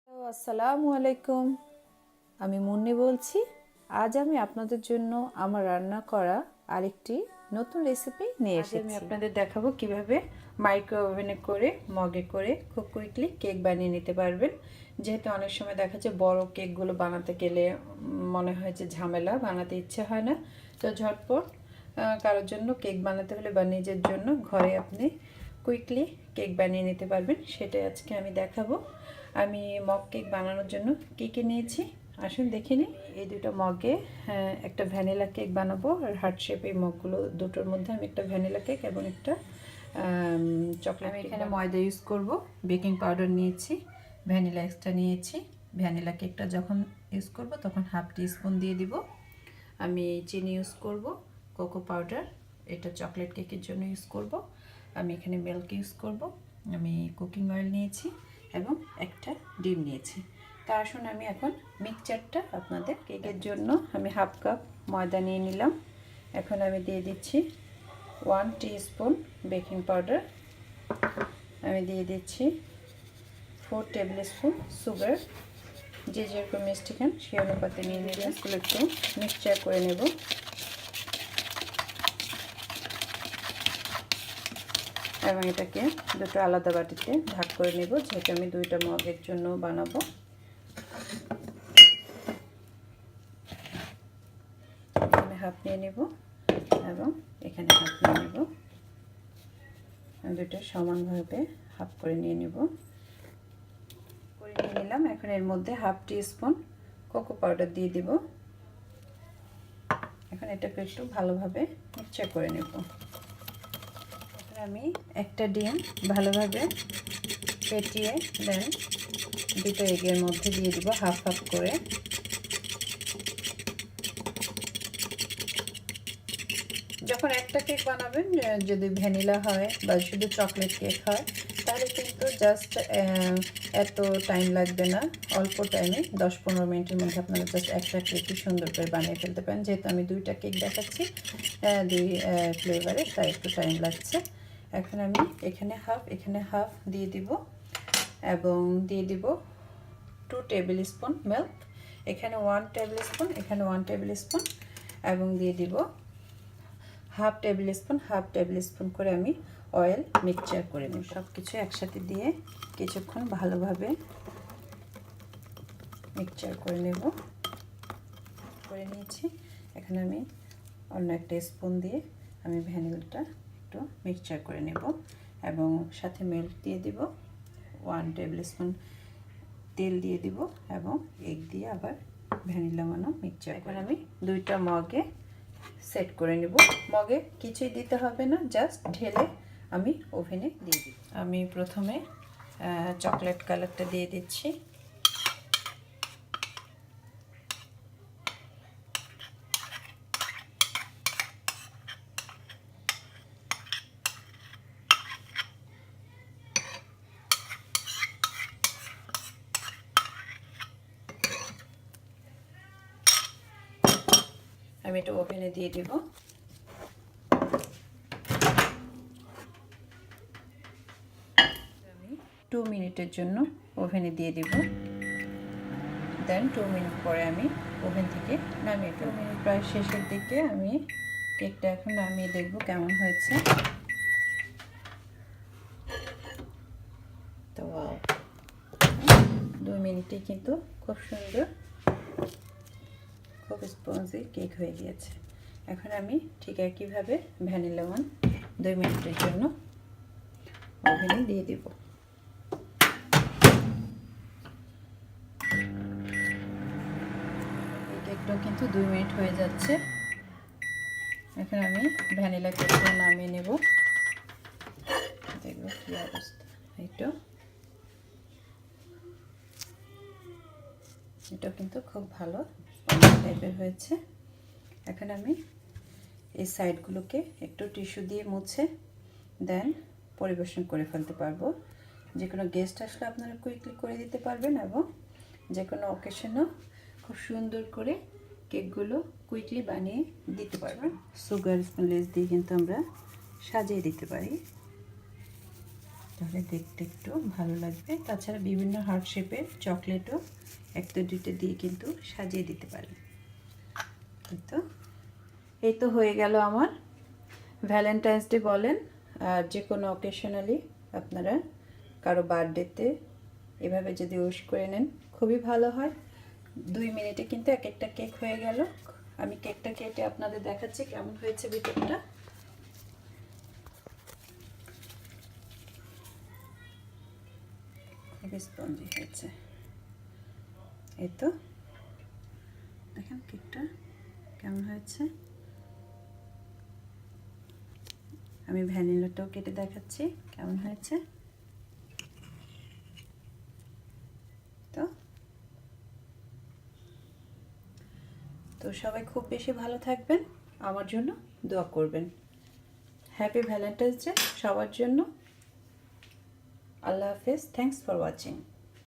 আসসালামু আলাইকুম। আমি মুন্নি বলছি। আজ আমি আপনাদের জন্য আমার রান্না করা আরেকটি নতুন রেসিপি নিয়ে এসেছি। আমি আপনাদের দেখাবো কিভাবে মাইক্রো ওভেনে করে মগে করে খুব কুইকলি কেক বানিয়ে নিতে পারবেন। যেহেতু অনেক সময় দেখা যায় বড় কেকগুলো বানাতে গেলে মনে হয় যে ঝামেলা, বানাতে ইচ্ছে হয় না। তো ঝটপট কারোর জন্য কেক বানাতে হলে বা নিজের জন্য ঘরে আপনি কুইকলি কেক বানিয়ে নিতে পারবেন, সেটাই আজকে আমি দেখাবো। আমি মগ কেক বানানোর জন্য কী কী নিয়েছি আসুন দেখে নিই। এই দুটো মগে একটা ভ্যানিলা কেক বানাবো, আর হার্ট শেপ এই মগগুলো দুটোর মধ্যে আমি একটা ভ্যানিলা কেক এবং একটা চকলেট। আমি এখানে ময়দা ইউজ করব, বেকিং পাউডার নিয়েছি, ভ্যানিলা এক্সট্রা নিয়েছি। ভ্যানিলা কেকটা যখন ইউজ করব তখন হাফ টিস্পুন দিয়ে দিব। আমি চিনি ইউজ করব, কোকো পাউডার এটা চকলেট কেকের জন্য ইউজ করব। আমি এখানে মিল্ক ইউজ করব, আমি কুকিং অয়েল নিয়েছি এবং একটা ডিম নিয়েছি। তা আসুন আমি এখন মিক্সচারটা আপনাদের কেকের জন্য আমি হাফ কাপ ময়দা নিয়ে নিলাম। এখন আমি দিয়ে দিচ্ছি 1 টিস্পুন বেকিং পাউডার, আমি দিয়ে দিচ্ছি 4 টেবিল স্পুন সুগার। যে যেরকম মিষ্টি খান সেই অনুপাতে নিয়ে নিলাম। এগুলো একটু মিক্সচার করে নেব। এবং এটাকে দুটো আলাদা বাটিতে ভাগ করে নেব, যেহেতু আমি দুইটা মগের জন্য বানাবো। এখানে হাফ নিয়ে নেব এবং এখানে হাফ নিয়ে নেব, দুটো সমানভাবে হাফ করে নিয়ে নেব। করে নিয়ে নিলাম। এখন এর মধ্যে হাফ টিস্পুন কোকো পাউডার দিয়ে দিব। এখন এটাকে একটু ভালোভাবে মিক্সচার করে নেব। আমি একটা ডিম ভালোভাবে ফেটিয়ে দেন দুটো এগের মধ্যে দিয়ে দিব হাফ হাফ করে। যখন একটা কেক বানাবেন, যদি ভ্যানিলা হয় বা শুধু চকলেট কেক হয়, তাহলে কিন্তু জাস্ট এত টাইম লাগবে না। অল্প টাইমে 10-15 মিনিটের মধ্যে আপনারা জাস্ট একটা কেকই সুন্দর করে বানিয়ে ফেলতে পারেন। যেহেতু আমি দুইটা কেক দেখাচ্ছি, দুই ফ্লেভারে, তাই একটু টাইম লাগছে। এখন আমি এখানে হাফ দিয়ে দিব এবং দিয়ে দিব 2 টেবিল স্পুন মিল্ক। এখানে 1 টেবিল স্পুন, এখানে 1 টেবিল স্পুন, এবং দিয়ে দিব হাফ টেবিল স্পুন করে আমি অয়েল মিক্সচার করে নেব। সব কিছু একসাথে দিয়ে কিছুক্ষণ ভালোভাবে মিক্সচার করে নেব। করে নিয়েছি। এখন আমি অন্য একটা স্পুন দিয়ে আমি ভ্যানিলাটা একটু মিক্সচার করে নেব এবং সাথে মিল্ক দিয়ে দিব, 1 টেবিল স্পুন তেল দিয়ে দিব এবং এগ দিয়ে আবার ভ্যানিলা বানানো মিক্সচার। এখন আমি দুইটা মগে সেট করে নেব। মগে কিছুই দিতে হবে না, জাস্ট ঢেলে আমি ওভেনে দিয়ে দিব। আমি প্রথমে চকলেট কালারটা দিয়ে দিচ্ছি। আমি এটা ওভেনে দিয়ে দিব। আমি 2 মিনিটের জন্য ওভেনে দিয়ে দিব। দেন 2 মিনিট পরে আমি ওভেন থেকে নামিয়ে ফেলব। 2 মিনিট প্রায় শেষের দিকে আমি কেকটা এখন নামিয়ে দেখব কেমন হয়েছে। তো 2 মিনিটে কিন্তু খুব সুন্দর, খুব স্পঞ্জি কেক হয়ে গিয়েছে। এখন আমি ঠিক একইভাবে ভ্যানিলা 2 মিনিটের জন্য ওভেনে দিয়ে দেব। কেকটাও কিন্তু 2 মিনিট হয়ে যাচ্ছে। এখন আমি ভ্যানিলা কেকটা নামিয়ে নেব। দেখব কি অবস্থা। এটা কিন্তু খুব ভালো টাইপের হয়েছে। এখন আমি এই সাইডগুলোকে একটু টিস্যু দিয়ে মুছে দেন পরিবেশন করে ফেলতে পারবো। যে কোনো গেস্ট আসলে আপনারা কুইকলি করে দিতে পারবেন এবং যে কোনো অকেশনও খুব সুন্দর করে কেকগুলো কুইকলি বানিয়ে দিতে পারবেন। সুগার লেস দিয়ে কিন্তু আমরা সাজিয়ে দিতে পারি। তাহলে দেখতে একটু ভালো লাগবে। তাছাড়া বিভিন্ন হার্ট শেপের চকলেটও একটা দুইটা দিয়ে কিন্তু সাজিয়ে দিতে পারেন। এই তো হয়ে গেল আমার ভ্যালেন্টাইন্স ডে বলেন আর যে কোনো অকেশনালি আপনারা কারো বার্থডেতে এভাবে যদি উইশ করে নেন খুবই ভালো হয়। 2 মিনিটে কিন্তু এক একটা কেক হয়ে গেল। আমি কেকটা কেটে আপনাদের দেখাচ্ছি কেমন হয়েছে ভিতরটা। খুবই স্পঞ্জি হয়েছে। এই তো দেখেন কেকটা কেমন হয়েছে। আমি ভ্যানিলাটাও কেটে দেখাচ্ছি কেমন হয়েছে। তো সবাই খুব বেশি ভালো থাকবেন, আমার জন্য দোয়া করবেন। হ্যাপি ভ্যালেন্টাইন্স ডে সবার জন্য। আল্লাহ হাফেজ। Thanks for watching.